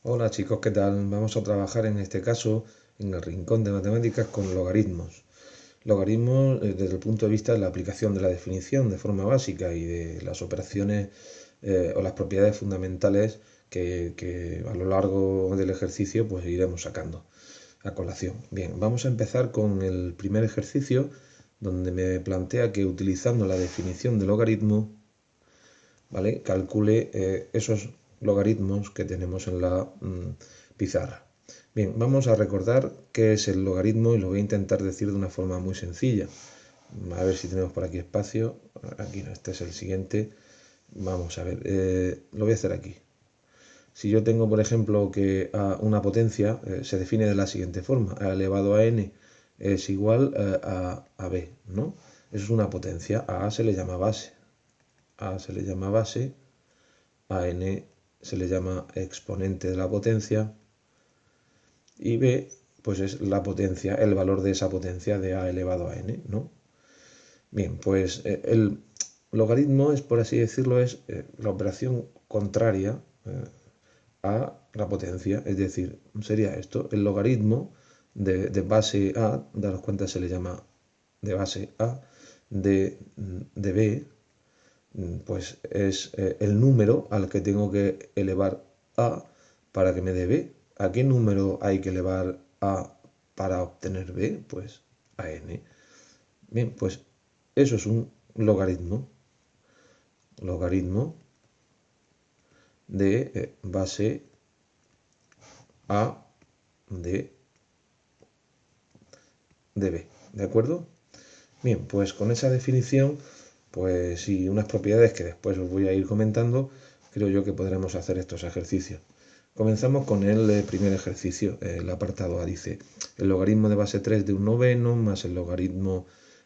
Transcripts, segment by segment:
Hola chicos, ¿qué tal? Vamos a trabajar en este caso en el rincón de matemáticas con logaritmos. Logaritmos desde el punto de vista de la aplicación de la definición de forma básica y de las operaciones o las propiedades fundamentales que a lo largo del ejercicio pues iremos sacando a colación. Bien, vamos a empezar con el primer ejercicio donde me plantea que utilizando la definición de logaritmo, ¿vale? Calcule esos logaritmos que tenemos en la pizarra. Bien, vamos a recordar qué es el logaritmo y lo voy a intentar decir de una forma muy sencilla. A ver si tenemos por aquí espacio. Aquí no, este es el siguiente. Vamos a ver, lo voy a hacer aquí. Si yo tengo, por ejemplo, que una potencia se define de la siguiente forma. A elevado a n es igual a b, ¿no? Eso es una potencia. A se le llama base. A se le llama base, a n se le llama exponente de la potencia y b pues es la potencia, el valor de esa potencia de a elevado a n, ¿no? Bien, pues el logaritmo es, por así decirlo, es la operación contraria a la potencia, es decir, sería esto, el logaritmo de base a, daros cuenta se le llama de base a, de b, pues es el número al que tengo que elevar a para que me dé b. ¿A qué número hay que elevar a para obtener b? Pues a n. Bien, pues eso es un logaritmo. Logaritmo de base a de b. ¿De acuerdo? Bien, pues con esa definición, pues y unas propiedades que después os voy a ir comentando, creo yo que podremos hacer estos ejercicios. Comenzamos con el primer ejercicio, el apartado A dice, el logaritmo de base 3 de un noveno más el logaritmo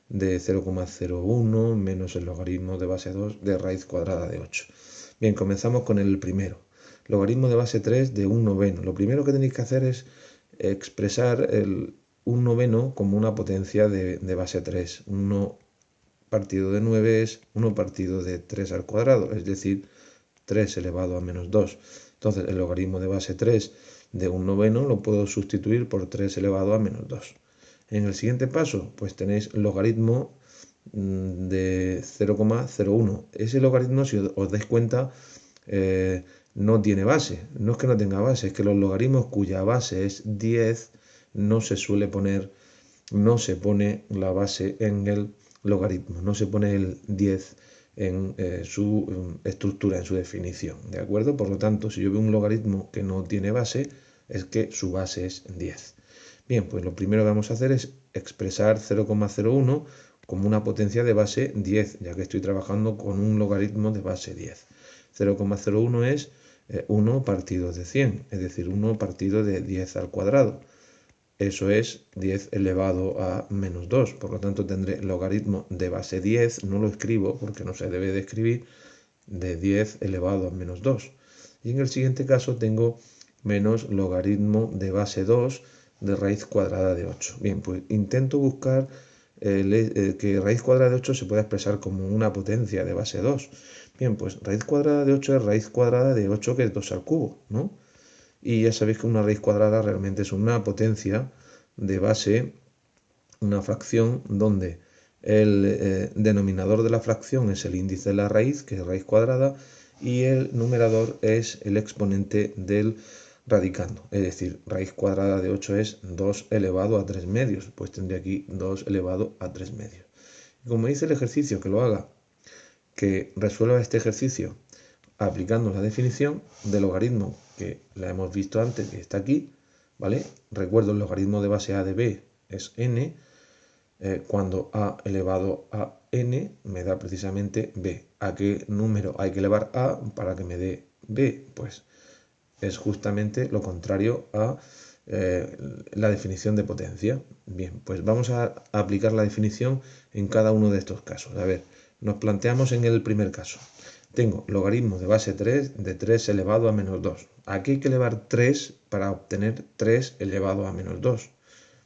de 0,01 menos el logaritmo de base 2 de raíz cuadrada de 8. Bien, comenzamos con el primero, logaritmo de base 3 de un noveno. Lo primero que tenéis que hacer es expresar un noveno como una potencia de base 3. 1 partido de 9 es 1 partido de 3 al cuadrado, es decir, 3 elevado a menos 2. Entonces el logaritmo de base 3 de un noveno lo puedo sustituir por 3 elevado a menos 2. En el siguiente paso, pues tenéis logaritmo de 0,01. Ese logaritmo, si os dais cuenta, no tiene base. No es que no tenga base, es que los logaritmos cuya base es 10 no se suele poner, no se pone la base en el logaritmo, no se pone el 10 en su estructura, en su definición, ¿de acuerdo? Por lo tanto, si yo veo un logaritmo que no tiene base, es que su base es 10. Bien, pues lo primero que vamos a hacer es expresar 0,01 como una potencia de base 10, ya que estoy trabajando con un logaritmo de base 10. 0,01 es 1 partido de 100, es decir, 1 partido de 10 al cuadrado. Eso es 10 elevado a menos 2, por lo tanto tendré logaritmo de base 10, no lo escribo porque no se debe de escribir, de 10 elevado a menos 2. Y en el siguiente caso tengo menos logaritmo de base 2 de raíz cuadrada de 8. Bien, pues intento buscar que raíz cuadrada de 8 se pueda expresar como una potencia de base 2. Bien, pues raíz cuadrada de 8 es raíz cuadrada de 8, que es 2 al cubo, ¿no? Y ya sabéis que una raíz cuadrada realmente es una potencia de base, una fracción donde el denominador de la fracción es el índice de la raíz, que es raíz cuadrada, y el numerador es el exponente del radicando. Es decir, raíz cuadrada de 8 es 2 elevado a 3 medios, pues tendré aquí 2 elevado a 3 medios. Y como dice el ejercicio que lo haga, que resuelva este ejercicio aplicando la definición del logaritmo que la hemos visto antes, que está aquí, ¿vale? Recuerdo el logaritmo de base a de b es n, cuando a elevado a n me da precisamente b. ¿A qué número hay que elevar a para que me dé b? Pues es justamente lo contrario a la definición de potencia. Bien, pues vamos a aplicar la definición en cada uno de estos casos. A ver, nos planteamos en el primer caso. Tengo logaritmo de base 3 de 3 elevado a menos 2. Aquí hay que elevar 3 para obtener 3 elevado a menos 2.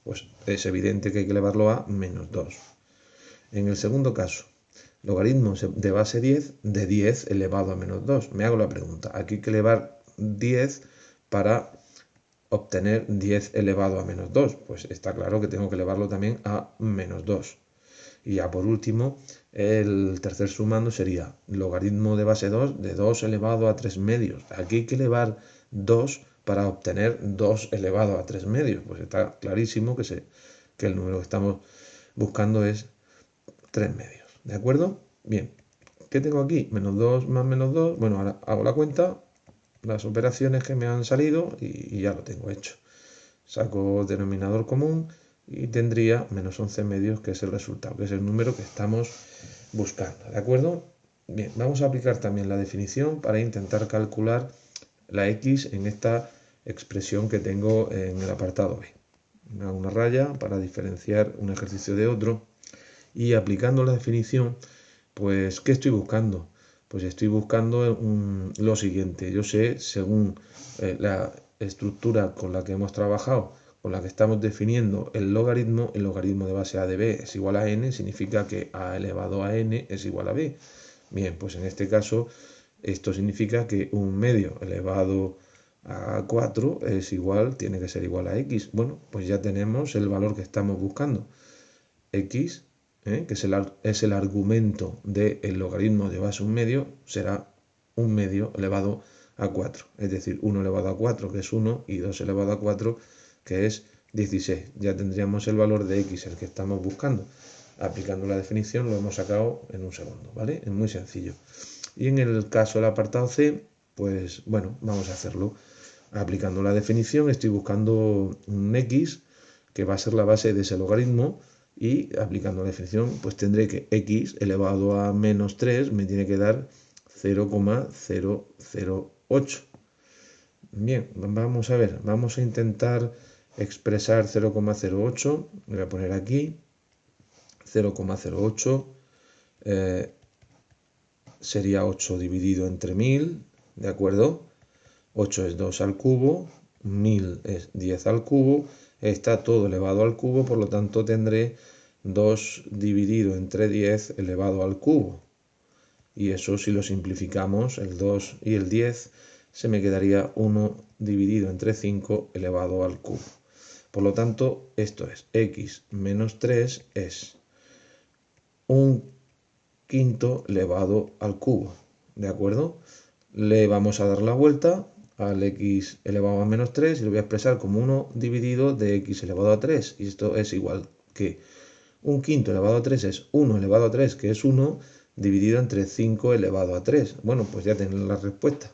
Pues es evidente que hay que elevarlo a menos 2. En el segundo caso, logaritmo de base 10 de 10 elevado a menos 2. Me hago la pregunta, aquí hay que elevar 10 para obtener 10 elevado a menos 2. Pues está claro que tengo que elevarlo también a menos 2. Y ya por último, el tercer sumando sería logaritmo de base 2 de 2 elevado a 3 medios. Aquí hay que elevar 2 para obtener 2 elevado a 3 medios. Pues está clarísimo que el número que estamos buscando es 3 medios. ¿De acuerdo? Bien. ¿Qué tengo aquí? Menos 2 más menos 2. Bueno, ahora hago la cuenta, las operaciones que me han salido y ya lo tengo hecho. Saco denominador común y tendría menos 11 medios, que es el resultado, que es el número que estamos buscando. ¿De acuerdo? Bien, vamos a aplicar también la definición para intentar calcular la x en esta expresión que tengo en el apartado B. Hago una raya para diferenciar un ejercicio de otro y aplicando la definición, pues, ¿qué estoy buscando? Pues estoy buscando lo siguiente. Yo sé, según la estructura con la que hemos trabajado, con la que estamos definiendo el logaritmo de base a de b es igual a n, significa que a elevado a n es igual a b. Bien, pues en este caso esto significa que un medio elevado a 4 es igual, tiene que ser igual a x. Bueno, pues ya tenemos el valor que estamos buscando. X, que es el argumento del logaritmo de base a un medio, será un medio elevado a 4. Es decir, 1 elevado a 4, que es 1, y 2 elevado a 4, que es 16. Ya tendríamos el valor de x, el que estamos buscando. Aplicando la definición lo hemos sacado en un segundo, ¿vale? Es muy sencillo. Y en el caso del apartado C, pues bueno, vamos a hacerlo. Aplicando la definición estoy buscando un x, que va a ser la base de ese logaritmo, y aplicando la definición pues tendré que x elevado a menos 3 me tiene que dar 0,008. Bien, vamos a ver, vamos a intentar expresar 0,08, voy a poner aquí 0,08, sería 8 dividido entre 1000, ¿de acuerdo? 8 es 2 al cubo, 1000 es 10 al cubo, está todo elevado al cubo, por lo tanto tendré 2 dividido entre 10 elevado al cubo. Y eso, si lo simplificamos, el 2 y el 10, se me quedaría 1 dividido entre 5 elevado al cubo. Por lo tanto, esto es x menos 3 es un quinto elevado al cubo. ¿De acuerdo? Le vamos a dar la vuelta al x elevado a menos 3 y lo voy a expresar como 1 dividido de x elevado a 3. Y esto es igual que un quinto elevado a 3 es 1 elevado a 3, que es 1, dividido entre 5 elevado a 3. Bueno, pues ya tenemos la respuesta.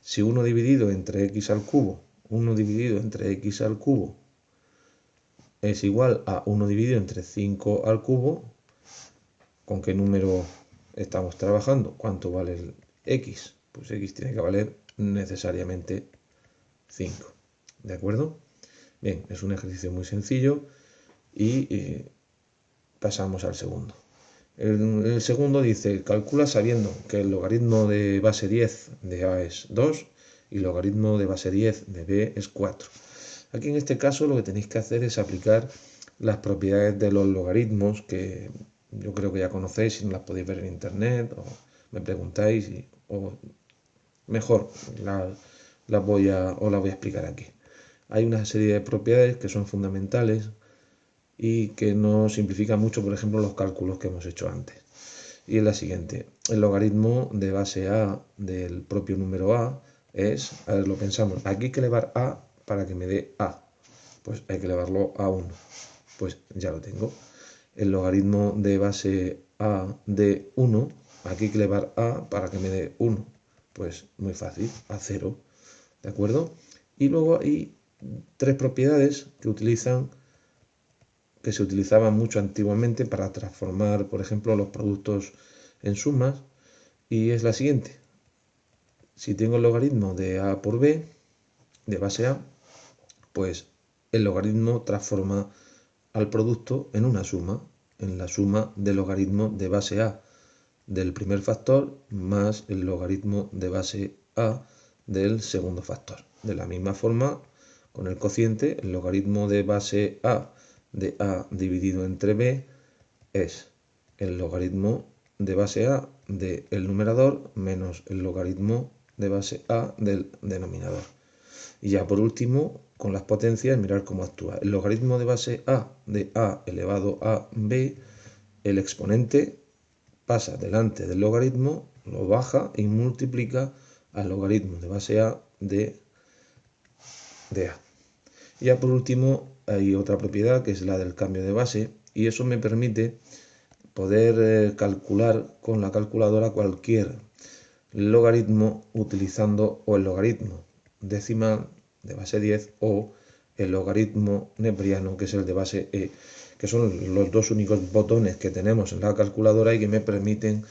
Si 1 dividido entre x al cubo, 1 dividido entre x al cubo es igual a 1 dividido entre 5 al cubo, ¿con qué número estamos trabajando? ¿Cuánto vale el x? Pues x tiene que valer necesariamente 5. ¿De acuerdo? Bien, es un ejercicio muy sencillo y pasamos al segundo. El segundo dice, calcula sabiendo que el logaritmo de base 10 de a es 2 y el logaritmo de base 10 de b es 4. Aquí en este caso lo que tenéis que hacer es aplicar las propiedades de los logaritmos, que yo creo que ya conocéis, si no las podéis ver en internet o me preguntáis, o mejor las voy a explicar aquí. Hay una serie de propiedades que son fundamentales y que nos simplifican mucho, por ejemplo, los cálculos que hemos hecho antes. Y es la siguiente: el logaritmo de base a del propio número a es, a ver, lo pensamos, aquí hay que elevar a para que me dé a, pues hay que elevarlo a 1, pues ya lo tengo. El logaritmo de base a de 1, aquí hay que elevar a para que me dé 1, pues muy fácil, a 0, ¿de acuerdo? Y luego hay tres propiedades que se utilizaban mucho antiguamente para transformar, por ejemplo, los productos en sumas, y es la siguiente: si tengo el logaritmo de a por b, de base a, pues el logaritmo transforma al producto en una suma, en la suma del logaritmo de base a del primer factor más el logaritmo de base a del segundo factor. De la misma forma, con el cociente, el logaritmo de base a de a dividido entre b es el logaritmo de base a del numerador menos el logaritmo de base a del denominador. Y ya por último, con las potencias, mirar cómo actúa. El logaritmo de base a de a elevado a b, el exponente pasa delante del logaritmo, lo baja y multiplica al logaritmo de base a de a. Y ya por último hay otra propiedad que es la del cambio de base, y eso me permite poder calcular con la calculadora cualquier logaritmo utilizando o el logaritmo decimal de base 10 o el logaritmo neperiano, que es el de base e, que son los dos únicos botones que tenemos en la calculadora y que me permiten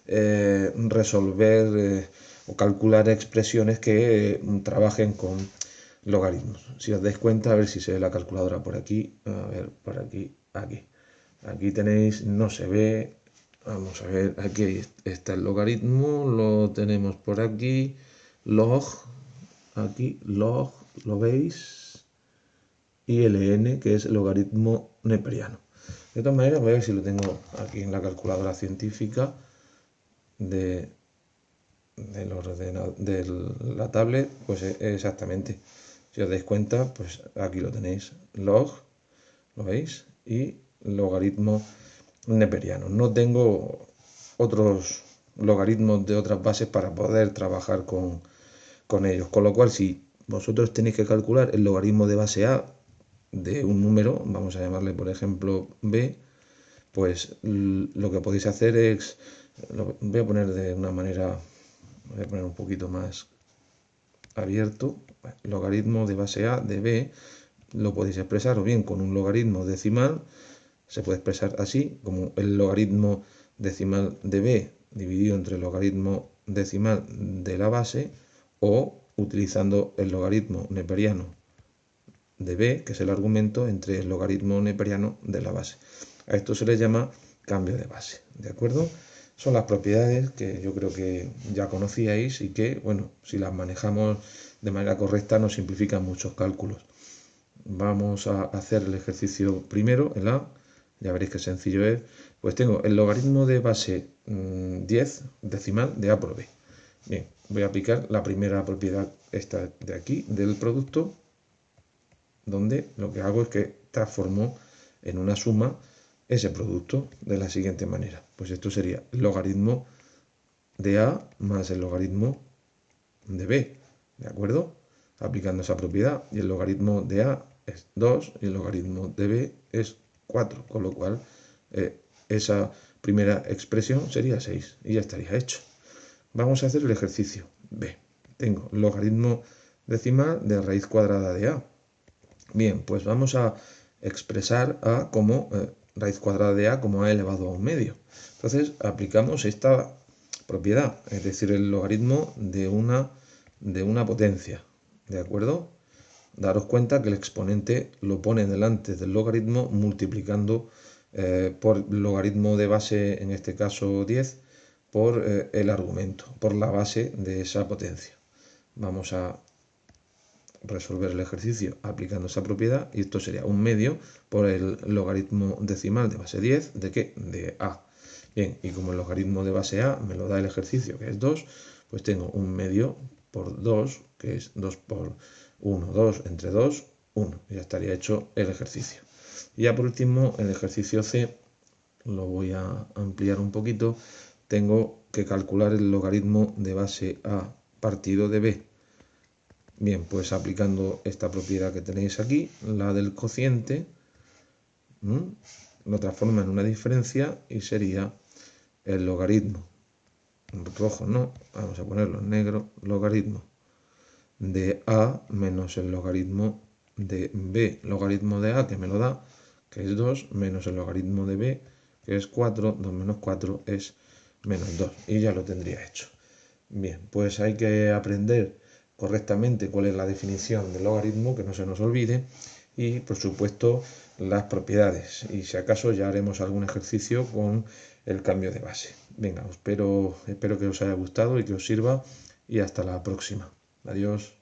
resolver o calcular expresiones que trabajen con logaritmos. Si os dais cuenta, a ver si se ve la calculadora por aquí, a ver, por aquí, aquí. Aquí tenéis, no se ve, vamos a ver, aquí está el logaritmo, lo tenemos por aquí, log, aquí, log, lo veis, y ln, que es el logaritmo neperiano. De todas maneras, voy a ver si lo tengo aquí en la calculadora científica de la tablet, pues exactamente. Si os dais cuenta, pues aquí lo tenéis, log, ¿lo veis? Y logaritmo neperiano. No tengo otros logaritmos de otras bases para poder trabajar con ellos. Con lo cual, si vosotros tenéis que calcular el logaritmo de base a de un número, vamos a llamarle por ejemplo b, pues lo que podéis hacer es, lo voy a poner de una manera, voy a poner un poquito más abierto, logaritmo de base a de b, lo podéis expresar o bien con un logaritmo decimal, se puede expresar así, como el logaritmo decimal de b dividido entre el logaritmo decimal de la base, o utilizando el logaritmo neperiano de b, que es el argumento, entre el logaritmo neperiano de la base. A esto se le llama cambio de base, ¿de acuerdo? Son las propiedades que yo creo que ya conocíais y que, bueno, si las manejamos de manera correcta nos simplifican muchos cálculos. Vamos a hacer el ejercicio primero, el A, ya veréis qué sencillo es. Pues tengo el logaritmo de base 10 decimal de A por B. Bien, voy a aplicar la primera propiedad, esta de aquí, del producto, donde lo que hago es que transformo en una suma ese producto de la siguiente manera. Pues esto sería el logaritmo de A más el logaritmo de B, ¿de acuerdo? Aplicando esa propiedad, y el logaritmo de A es 2 y el logaritmo de B es 4, con lo cual esa primera expresión sería 6 y ya estaría hecho. Vamos a hacer el ejercicio B. Tengo logaritmo decimal de raíz cuadrada de A. Bien, pues vamos a expresar A como raíz cuadrada de A como A elevado a un medio. Entonces aplicamos esta propiedad, es decir, el logaritmo de una potencia, ¿de acuerdo? Daros cuenta que el exponente lo pone delante del logaritmo multiplicando por logaritmo de base, en este caso 10, por el argumento, por la base de esa potencia. Vamos a resolver el ejercicio aplicando esa propiedad, y esto sería un medio por el logaritmo decimal de base 10, ¿de qué? De A. Bien, y como el logaritmo de base A me lo da el ejercicio, que es 2, pues tengo un medio por 2, que es 2 por 1, 2 entre 2, 1. Ya estaría hecho el ejercicio. Y ya por último, el ejercicio C, lo voy a ampliar un poquito. Tengo que calcular el logaritmo de base A partido de B. Bien, pues aplicando esta propiedad que tenéis aquí, la del cociente, lo transforma en una diferencia y sería el logaritmo, rojo no, vamos a ponerlo en negro, logaritmo de A menos el logaritmo de B, logaritmo de A que me lo da, que es 2, menos el logaritmo de B, que es 4, 2 menos 4 es menos 2, y ya lo tendría hecho. Bien, pues hay que aprender correctamente cuál es la definición del logaritmo, que no se nos olvide, y por supuesto las propiedades, y si acaso ya haremos algún ejercicio con el cambio de base. Venga, espero que os haya gustado y que os sirva, y hasta la próxima. Adiós.